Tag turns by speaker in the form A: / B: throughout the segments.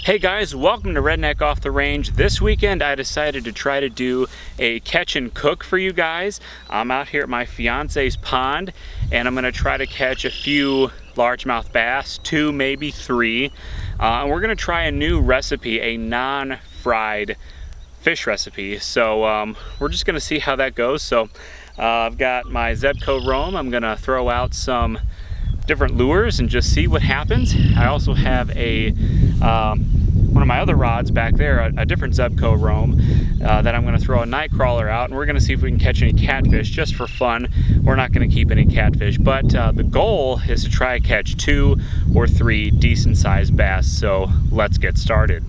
A: Hey guys, welcome to Redneck Off the Range. This weekend I decided to try to do a catch and cook for you guys. I'm out here at my fiance's pond and I'm gonna try to catch a few largemouth bass, 2, maybe 3. And we're gonna try a new recipe, a non-fried fish recipe. So we're just gonna see how that goes. So I've got my Zebco Roam. I'm gonna throw out some different lures and just see what happens. I also have a one of my other rods back there, a different Zebco Roam that I'm going to throw a night crawler out, and we're going to see if we can catch any catfish just for fun. We're not going to keep any catfish, but the goal is to try to catch 2 or 3 decent sized bass. So let's get started.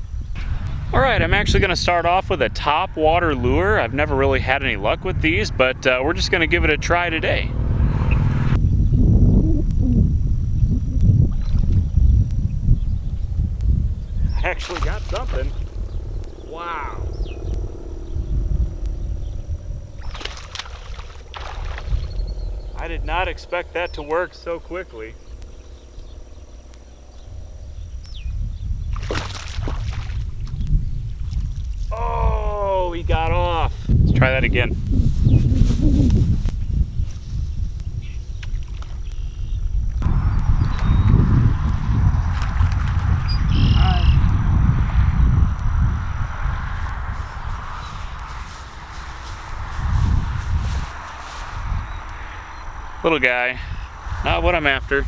A: All right, I'm actually going to start off with a top water lure. I've never really had any luck with these, but we're just going to give it a try today. Actually got something. Wow. I did not expect that to work so quickly. Oh, he got off. Let's try that again. Little guy, not what I'm after.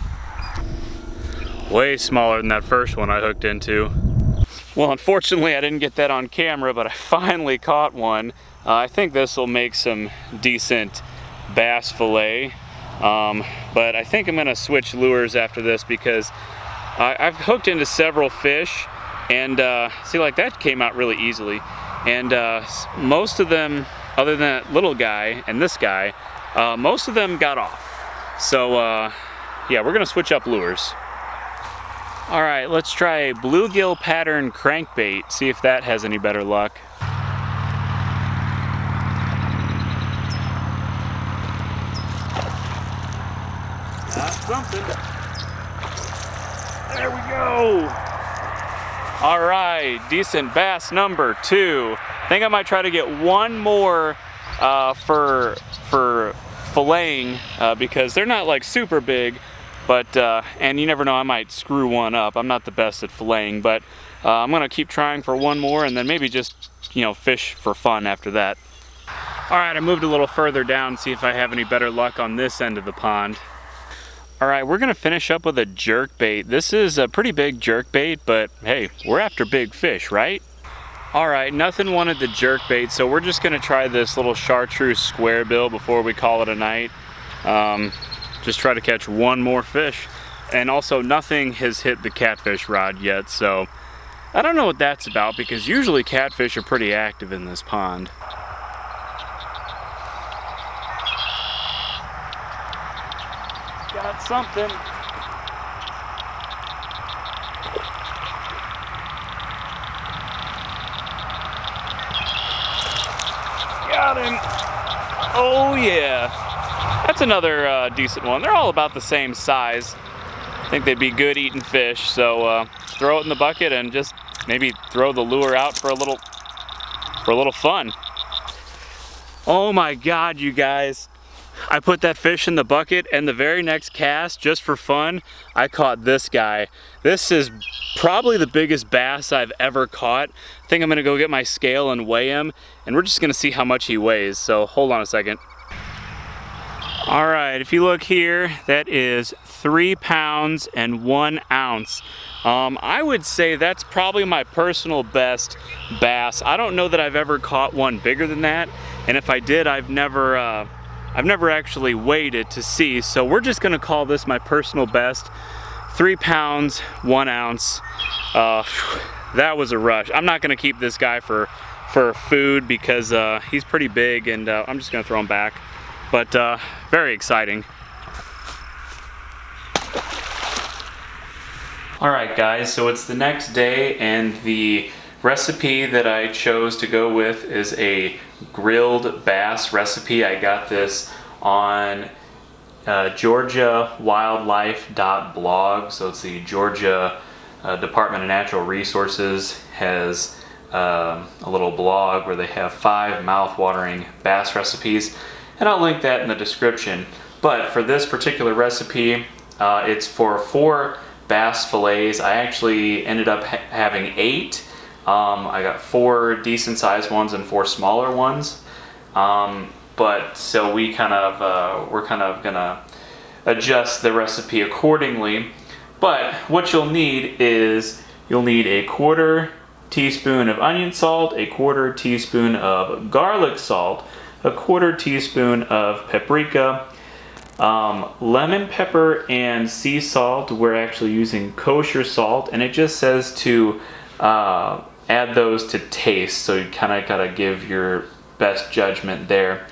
A: Way smaller than that first one I hooked into. Well, unfortunately I didn't get that on camera, but I finally caught one. I think this will make some decent bass fillet. But I think I'm gonna switch lures after this because I've hooked into several fish and see, like that came out really easily. And most of them, other than that little guy and this guy, most of them got off. So yeah, we're gonna switch up lures. All right, let's try a bluegill pattern crankbait, see if that has any better luck. Got something. There we go. All right, decent bass number 2. I think I might try to get one more for filleting because they're not like super big, but and you never know, I might screw one up. I'm not the best at filleting, but I'm gonna keep trying for one more and then maybe just, you know, fish for fun after that. All right, I moved a little further down, see if I have any better luck on this end of the pond. All right, we're gonna finish up with a jerkbait. This is a pretty big jerkbait, but hey, we're after big fish, right? All right, nothing wanted the jerkbait, so we're just gonna try this little chartreuse square bill before we call it a night. Just try to catch one more fish. And also nothing has hit the catfish rod yet, so I don't know what that's about because usually catfish are pretty active in this pond. Got something. Got him. Oh yeah. That's another decent one. They're all about the same size. I think they'd be good eating fish. So throw it in the bucket and just maybe throw the lure out for a little fun. Oh my God, you guys. I put that fish in the bucket and the very next cast, just for fun, I caught this guy. This is probably the biggest bass I've ever caught. I think I'm gonna go get my scale and weigh him, and we're just gonna see how much he weighs. So hold on a second. All right, if you look here, that is 3 pounds and 1 ounce. I would say that's probably my personal best bass. I don't know that I've ever caught one bigger than that, and if I did, I've never actually weighed it to see, so we're just gonna call this my personal best. 3 pounds, 1 ounce. That was a rush. I'm not gonna keep this guy for food because he's pretty big, and I'm just gonna throw him back. But very exciting. All right guys, so it's the next day and the recipe that I chose to go with is a grilled bass recipe. I got this on georgiawildlife.blog, so it's the Georgia Department of Natural Resources has a little blog where they have 5 mouth-watering bass recipes, and I'll link that in the description. But for this particular recipe, it's for 4 bass fillets. I actually ended up having 8. I got 4 decent sized ones and 4 smaller ones. But so we're kind of gonna adjust the recipe accordingly. But what you'll need is you'll need a 1/4 teaspoon of onion salt, a 1/4 teaspoon of garlic salt, a 1/4 teaspoon of paprika, lemon pepper and sea salt. We're actually using kosher salt, and it just says to add those to taste, so you kind of gotta give your best judgment there.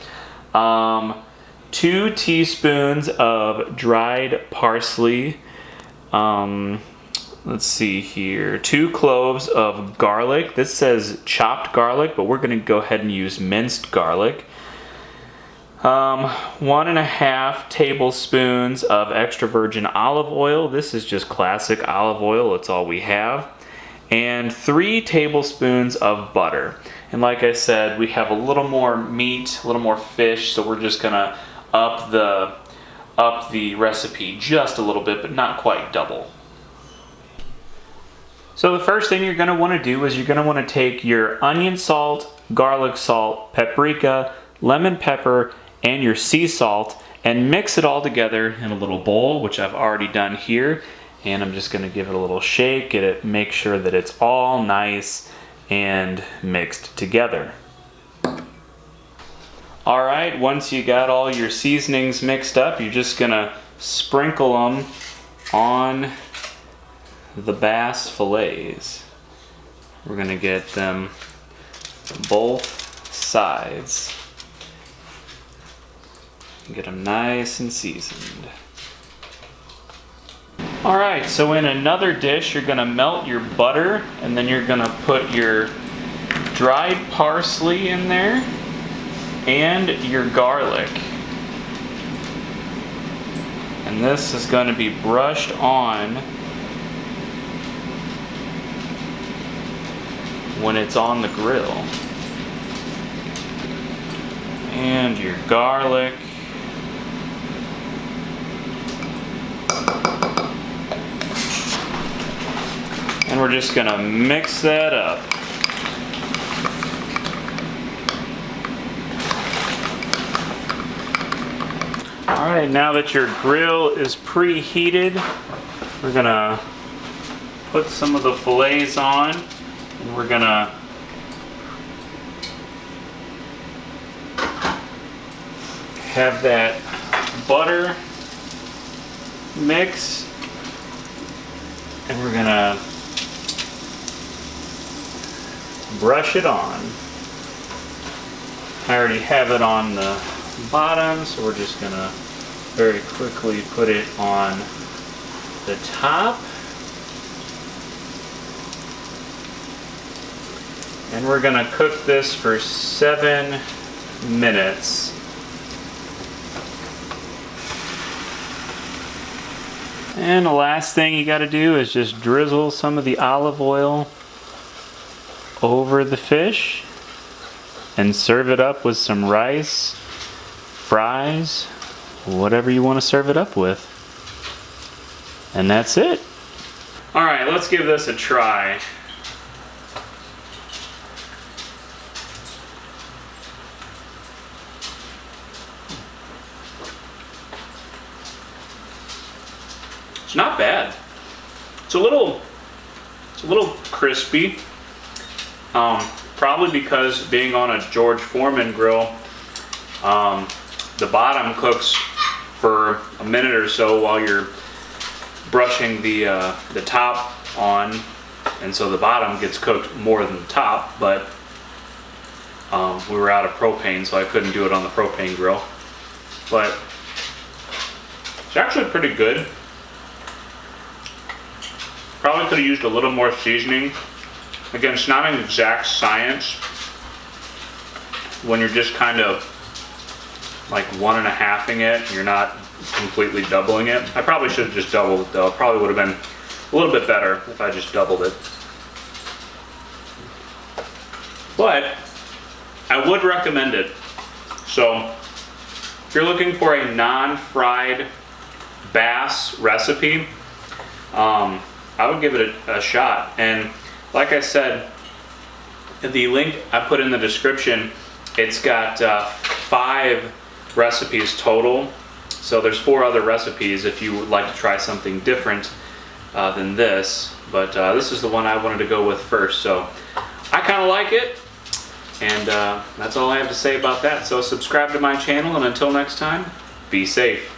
A: 2 teaspoons of dried parsley. Let's see here. 2 cloves of garlic. This says chopped garlic, but we're gonna go ahead and use minced garlic. 1.5 tablespoons of extra virgin olive oil. This is just classic olive oil. It's all we have. And 3 tablespoons of butter. And like I said, we have a little more meat, a little more fish, so we're just gonna up the recipe just a little bit, but not quite double. So the first thing you're gonna wanna do is you're gonna wanna take your onion salt, garlic salt, paprika, lemon pepper, and your sea salt, and mix it all together in a little bowl, which I've already done here. And I'm just gonna give it a little shake, make sure that it's all nice and mixed together. All right, once you got all your seasonings mixed up, you're just gonna sprinkle them on the bass fillets. We're gonna get them both sides. Get them nice and seasoned. All right, so in another dish, you're gonna melt your butter, and then you're gonna put your dried parsley in there and your garlic. And this is gonna be brushed on when it's on the grill. And your garlic. And we're just gonna mix that up. All right, now that your grill is preheated, we're gonna put some of the fillets on, and we're gonna have that butter mix, and we're gonna brush it on. I already have it on the bottom, so we're just gonna very quickly put it on the top. And we're gonna cook this for 7 minutes. And the last thing you gotta do is just drizzle some of the olive oil over the fish and serve it up with some rice, fries, whatever you want to serve it up with. And that's it. All right, let's give this a try. It's not bad. It's a little crispy. Probably because being on a George Foreman grill, the bottom cooks for a minute or so while you're brushing the top on, and so the bottom gets cooked more than the top. But we were out of propane, so I couldn't do it on the propane grill. But it's actually pretty good. Probably could have used a little more seasoning. Again, it's not an exact science when you're just kind of like 1.5-ing it. You're not completely doubling it. I probably should have just doubled it though. It probably would have been a little bit better if I just doubled it. But I would recommend it. So if you're looking for a non-fried bass recipe, I would give it a shot. And like I said, the link I put in the description, it's got 5 recipes total. So there's 4 other recipes if you would like to try something different than this. But this is the one I wanted to go with first. So I kind of like it. And that's all I have to say about that. So subscribe to my channel, and until next time, be safe.